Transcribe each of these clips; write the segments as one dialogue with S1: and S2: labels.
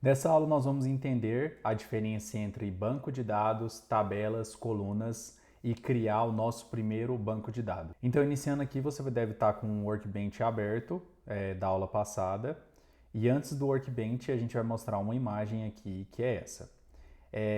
S1: Nessa aula nós vamos entender a diferença entre banco de dados, tabelas, colunas e criar o nosso primeiro banco de dados. Então, iniciando aqui, você deve estar com o Workbench aberto da aula passada. E antes do Workbench, a gente vai mostrar uma imagem aqui, que é essa.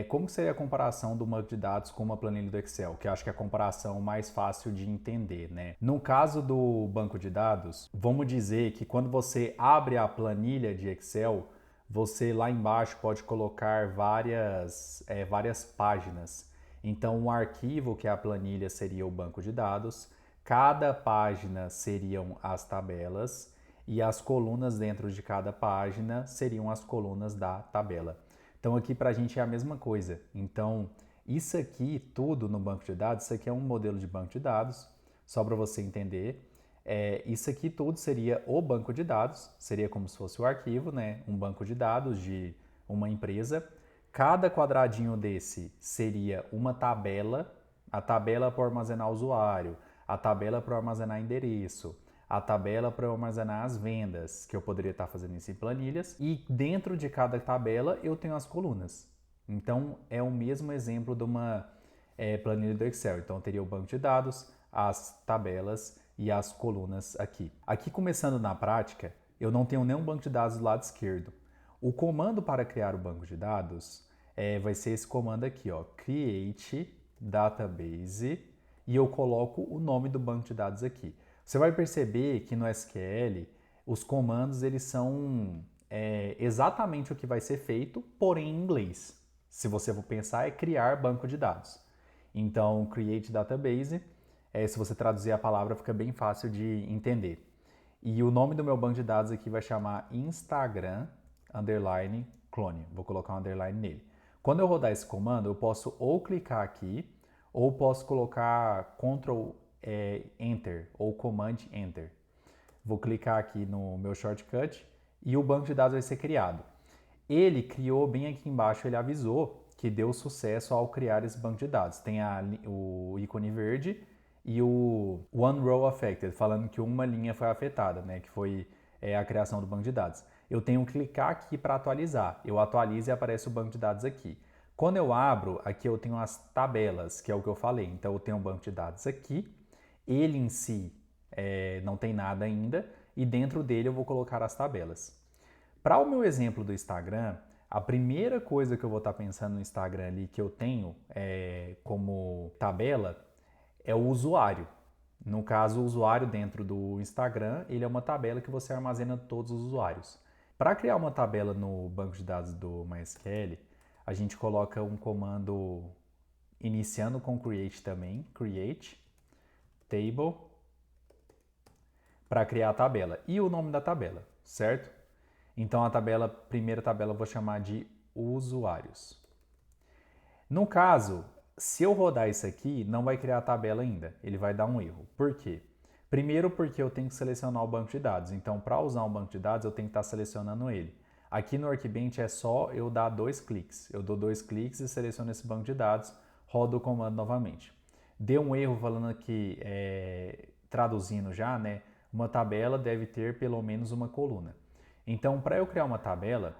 S1: Como seria a comparação do banco de dados com uma planilha do Excel? Que eu acho que é a comparação mais fácil de entender, né? No caso do banco de dados, vamos dizer que quando você abre a planilha de Excel, você lá embaixo pode colocar várias páginas. Então, um arquivo, que é a planilha, seria o banco de dados, cada página seriam as tabelas e as colunas dentro de cada página seriam as colunas da tabela. Então, aqui para a gente é a mesma coisa. Então, isso aqui, tudo no banco de dados, isso aqui é um modelo de banco de dados, só para você entender. Isso aqui tudo seria o banco de dados, seria como se fosse o arquivo, né? Um banco de dados de uma empresa. Cada quadradinho desse seria uma tabela, a tabela para armazenar usuário, a tabela para armazenar endereço, a tabela para armazenar as vendas, que eu poderia estar fazendo isso em planilhas, e dentro de cada tabela eu tenho as colunas. Então é o mesmo exemplo de uma planilha do Excel. Então eu teria o banco de dados, as tabelas e as colunas aqui. Aqui, começando na prática, eu não tenho nenhum banco de dados do lado esquerdo. O comando para criar o banco de dados vai ser esse comando aqui, ó, create database, e eu coloco o nome do banco de dados aqui. Você vai perceber que no SQL os comandos eles são exatamente o que vai ser feito, porém em inglês. Se você for pensar, é criar banco de dados. Então, create database, se você traduzir a palavra, fica bem fácil de entender. E o nome do meu banco de dados aqui vai chamar Instagram underline clone. Vou colocar um underline nele. Quando eu rodar esse comando, eu posso ou clicar aqui, ou posso colocar Ctrl Enter ou Command Enter. Vou clicar aqui no meu shortcut e o banco de dados vai ser criado. Ele criou bem aqui embaixo, ele avisou que deu sucesso ao criar esse banco de dados. Tem o ícone verde e o One Row Affected, falando que uma linha foi afetada, né, que foi a criação do banco de dados. Eu tenho que clicar aqui para atualizar. Eu atualizo e aparece o banco de dados aqui. Quando eu abro, aqui eu tenho as tabelas, que é o que eu falei. Então eu tenho um banco de dados aqui. Ele em si não tem nada ainda. E dentro dele eu vou colocar as tabelas. Para o meu exemplo do Instagram, a primeira coisa que eu vou estar pensando no Instagram ali que eu tenho como tabela é o usuário. No caso, o usuário dentro do Instagram, ele é uma tabela que você armazena todos os usuários. Para criar uma tabela no banco de dados do MySQL, a gente coloca um comando iniciando com create também, create table, para criar a tabela e o nome da tabela, certo? Então a primeira tabela eu vou chamar de usuários. No caso, se eu rodar isso aqui, não vai criar a tabela ainda, ele vai dar um erro. Por quê? Primeiro porque eu tenho que selecionar o banco de dados. Então, para usar um banco de dados, eu tenho que estar selecionando ele. Aqui no Workbench é só eu dar 2 cliques. Eu dou 2 cliques e seleciono esse banco de dados, rodo o comando novamente. Deu um erro falando que, traduzindo já, né? Uma tabela deve ter pelo menos uma coluna. Então, para eu criar uma tabela,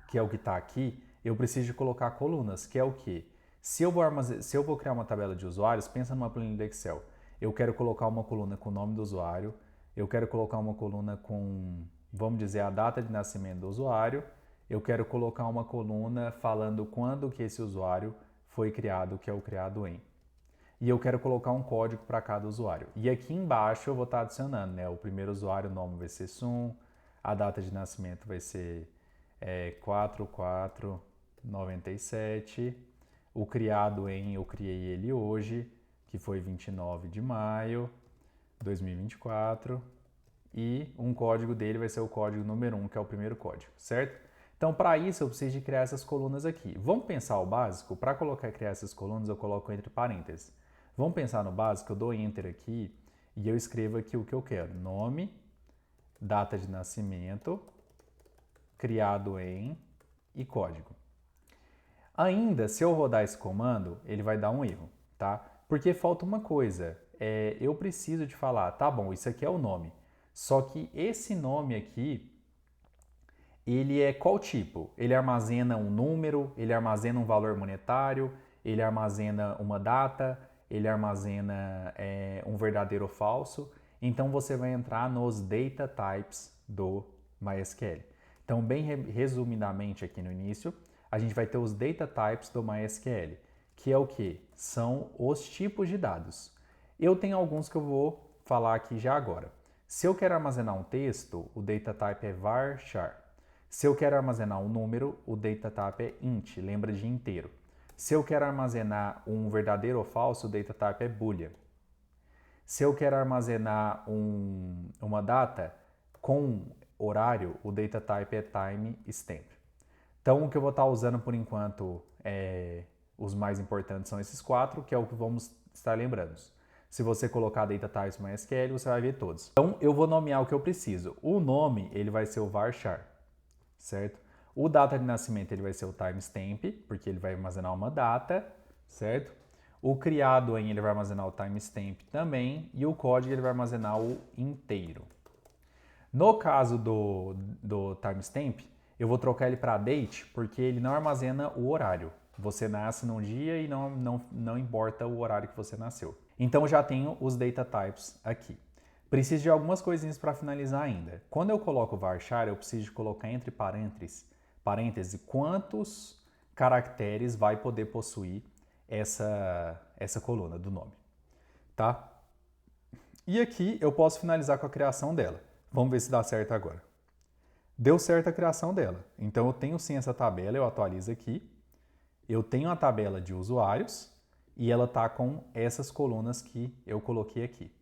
S1: que é o que está aqui, eu preciso de colocar colunas, que é o que? Se eu vou criar uma tabela de usuários, pensa numa planilha do Excel. Eu quero colocar uma coluna com o nome do usuário, eu quero colocar uma coluna com, vamos dizer, a data de nascimento do usuário, eu quero colocar uma coluna falando quando que esse usuário foi criado, que é o criado em. E eu quero colocar um código para cada usuário. E aqui embaixo eu vou estar adicionando, né? O primeiro usuário, o nome vai ser Sum, a data de nascimento vai ser 4497, o criado em, eu criei ele hoje, que foi 29 de maio de 2024, e um código dele vai ser o código número 1, que é o primeiro código, certo? Então, para isso, eu preciso de criar essas colunas aqui. Vamos pensar o básico? Para criar essas colunas, eu coloco entre parênteses. Vamos pensar no básico? Eu dou Enter aqui e eu escrevo aqui o que eu quero. Nome, data de nascimento, criado em e código. Ainda, se eu rodar esse comando, ele vai dar um erro, tá? Porque falta uma coisa. Eu preciso de falar, tá bom, isso aqui é o nome. Só que esse nome aqui ele é qual tipo? Ele armazena um número, ele armazena um valor monetário, ele armazena uma data, ele armazena um verdadeiro ou falso. Então você vai entrar nos data types do MySQL. Então, bem resumidamente aqui no início, a gente vai ter os data types do MySQL, que é o que? São os tipos de dados. Eu tenho alguns que eu vou falar aqui já agora. Se eu quero armazenar um texto, o data type é varchar. Se eu quero armazenar um número, o data type é int, lembra de inteiro. Se eu quero armazenar um verdadeiro ou falso, o data type é boolean. Se eu quero armazenar uma data com horário, o data type é timestamp. Então, o que eu vou estar usando por enquanto, os mais importantes são esses 4, que é o que vamos estar lembrando. Se você colocar data types MySQL, você vai ver todos. Então, eu vou nomear o que eu preciso. O nome, ele vai ser o varchar, certo? O data de nascimento, ele vai ser o timestamp, porque ele vai armazenar uma data, certo? O criado em, ele vai armazenar o timestamp também, e o código, ele vai armazenar o inteiro. No caso do timestamp, eu vou trocar ele para date, porque ele não armazena o horário. Você nasce num dia e não importa o horário que você nasceu. Então, eu já tenho os data types aqui. Preciso de algumas coisinhas para finalizar ainda. Quando eu coloco varchar, eu preciso de colocar entre parênteses quantos caracteres vai poder possuir essa coluna do nome, tá? E aqui eu posso finalizar com a criação dela. Vamos ver se dá certo agora. Deu certo a criação dela. Então eu tenho sim essa tabela, eu atualizo aqui. Eu tenho a tabela de usuários e ela está com essas colunas que eu coloquei aqui.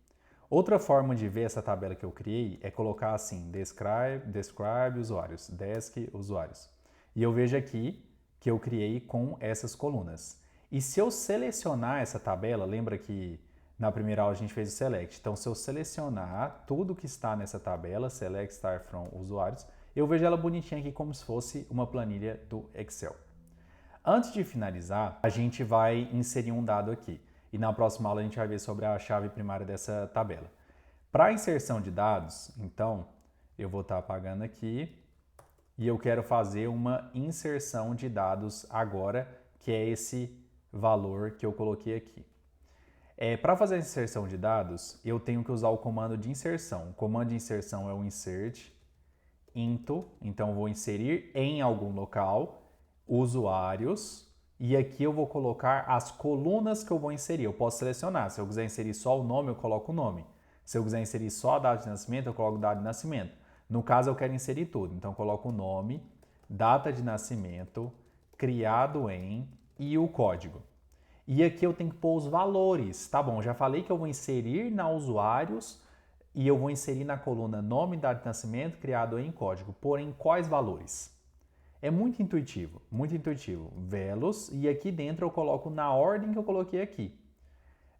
S1: Outra forma de ver essa tabela que eu criei é colocar assim, describe usuários, desk usuários. E eu vejo aqui que eu criei com essas colunas. E se eu selecionar essa tabela, lembra que na primeira aula a gente fez o select. Então, se eu selecionar tudo que está nessa tabela, select star from usuários, eu vejo ela bonitinha aqui como se fosse uma planilha do Excel. Antes de finalizar, a gente vai inserir um dado aqui. E na próxima aula a gente vai ver sobre a chave primária dessa tabela. Para inserção de dados, então, eu vou estar apagando aqui e eu quero fazer uma inserção de dados agora, que é esse valor que eu coloquei aqui. Para fazer a inserção de dados, eu tenho que usar o comando de inserção. O comando de inserção é o insert into, então eu vou inserir em algum local usuários e aqui eu vou colocar as colunas que eu vou inserir. Eu posso selecionar, se eu quiser inserir só o nome, eu coloco o nome. Se eu quiser inserir só a data de nascimento, eu coloco data de nascimento. No caso, eu quero inserir tudo, então eu coloco o nome, data de nascimento, criado em e o código. E aqui eu tenho que pôr os valores, tá bom? Já falei que eu vou inserir na usuários e eu vou inserir na coluna nome, data de nascimento, criado em código. Porém, quais valores? É muito intuitivo, velos, e aqui dentro eu coloco na ordem que eu coloquei aqui.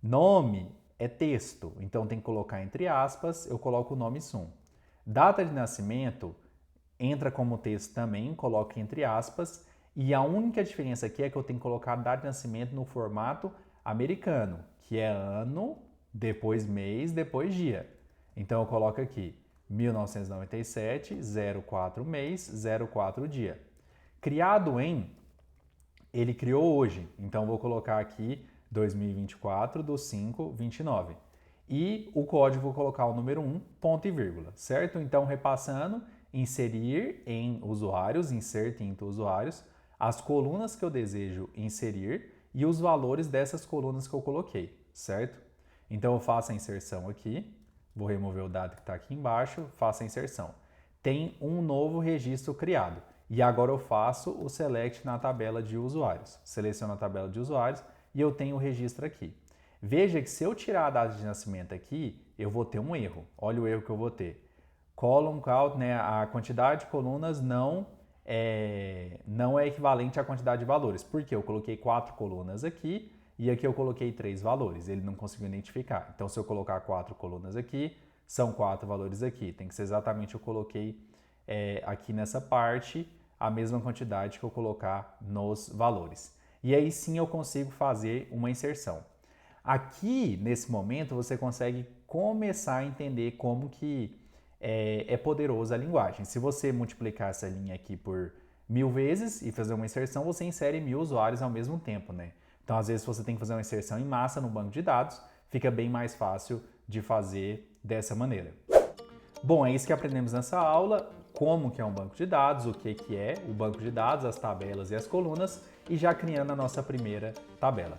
S1: Nome é texto, então tem que colocar entre aspas, eu coloco o nome sum. Data de nascimento entra como texto também, coloco entre aspas, e a única diferença aqui é que eu tenho que colocar a data de nascimento no formato americano, que é ano, depois mês, depois dia. Então eu coloco aqui 1997, 04 mês, 04 dia. Criado em, ele criou hoje, então eu vou colocar aqui 2024 do 5/29. E o código vou colocar o número 1, ponto e vírgula, certo? Então repassando, inserir em usuários, insert into usuários, as colunas que eu desejo inserir e os valores dessas colunas que eu coloquei, certo? Então eu faço a inserção aqui, vou remover o dado que está aqui embaixo, faço a inserção. Tem um novo registro criado e agora eu faço o select na tabela de usuários. Seleciono a tabela de usuários e eu tenho o registro aqui. Veja que se eu tirar a data de nascimento aqui, eu vou ter um erro. Olha o erro que eu vou ter. Column count, né, a quantidade de colunas não é equivalente à quantidade de valores. Porque eu coloquei 4 colunas aqui e aqui eu coloquei 3 valores. Ele não conseguiu identificar. Então, se eu colocar 4 colunas aqui, são 4 valores aqui. Tem que ser exatamente o que eu coloquei aqui nessa parte, a mesma quantidade que eu colocar nos valores. E aí sim eu consigo fazer uma inserção. Aqui, nesse momento, você consegue começar a entender como que é poderosa a linguagem. Se você multiplicar essa linha aqui por 1000 vezes e fazer uma inserção, você insere 1000 usuários ao mesmo tempo, né? Então, às vezes, você tem que fazer uma inserção em massa no banco de dados, fica bem mais fácil de fazer dessa maneira. Bom, é isso que aprendemos nessa aula, como que é um banco de dados, o que é o banco de dados, as tabelas e as colunas, e já criando a nossa primeira tabela.